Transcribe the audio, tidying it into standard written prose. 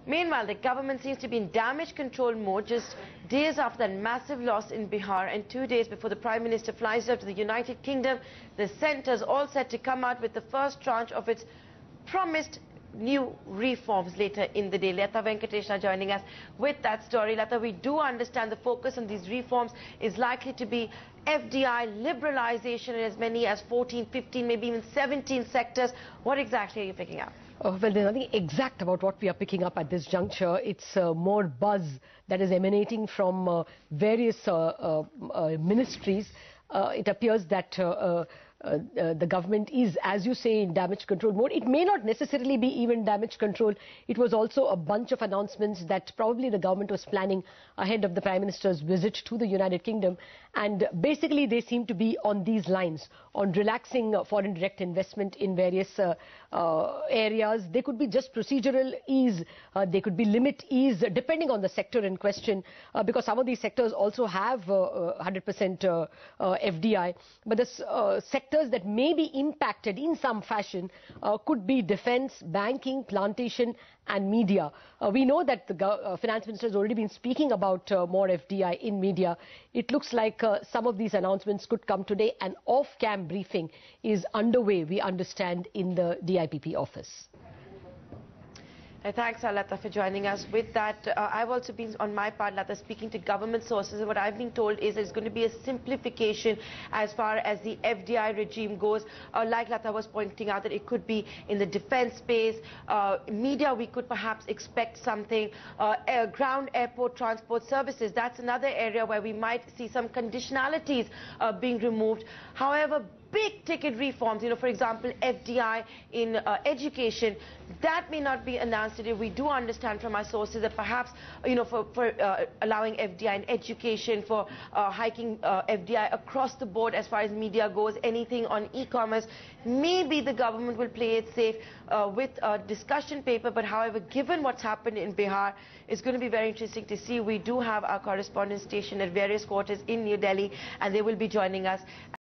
Meanwhile, the government seems to be in damage control mode just days after that massive loss in Bihar and 2 days before the Prime Minister flies out to the United Kingdom. The centre is all set to come out with the first tranche of its promised new reforms later in the day. Latha Venkatesh are joining us with that story. Latha, we do understand the focus on these reforms is likely to be FDI liberalization in as many as 14, 15, maybe even 17 sectors. What exactly are you picking up? Well, there's nothing exact about what we are picking up at this juncture. It's more buzz that is emanating from various ministries. It appears that the government is, as you say, in damage control mode. It may not necessarily be even damage control. It was also a bunch of announcements that probably the government was planning ahead of the Prime Minister's visit to the United Kingdom. And basically, they seem to be on these lines, on relaxing foreign direct investment in various areas. They could be just procedural ease. They could be limit ease, depending on the sector in question, because some of these sectors also have 100% FDI. But the sectors that may be impacted in some fashion could be defense, banking, plantation and media. We know that the finance minister has already been speaking about more FDI in media. It looks like some of these announcements could come today. An off-cam briefing is underway, we understand, in the DIPP office. Thanks, Latha, for joining us. With that, I've also been, on my part, Latha, speaking to government sources, and what I've been told is there's going to be a simplification as far as the FDI regime goes. Like Latha was pointing out, that it could be in the defense space, media, we could perhaps expect something, ground airport transport services. That's another area where we might see some conditionalities being removed. However, big ticket reforms, for example, FDI in education, that may not be announced today. We do understand from our sources that perhaps, for allowing FDI in education, for hiking FDI across the board as far as media goes, anything on e-commerce, maybe the government will play it safe with a discussion paper. But however, given what's happened in Bihar, it's going to be very interesting to see. We do have our correspondent stationed at various quarters in New Delhi, and they will be joining us.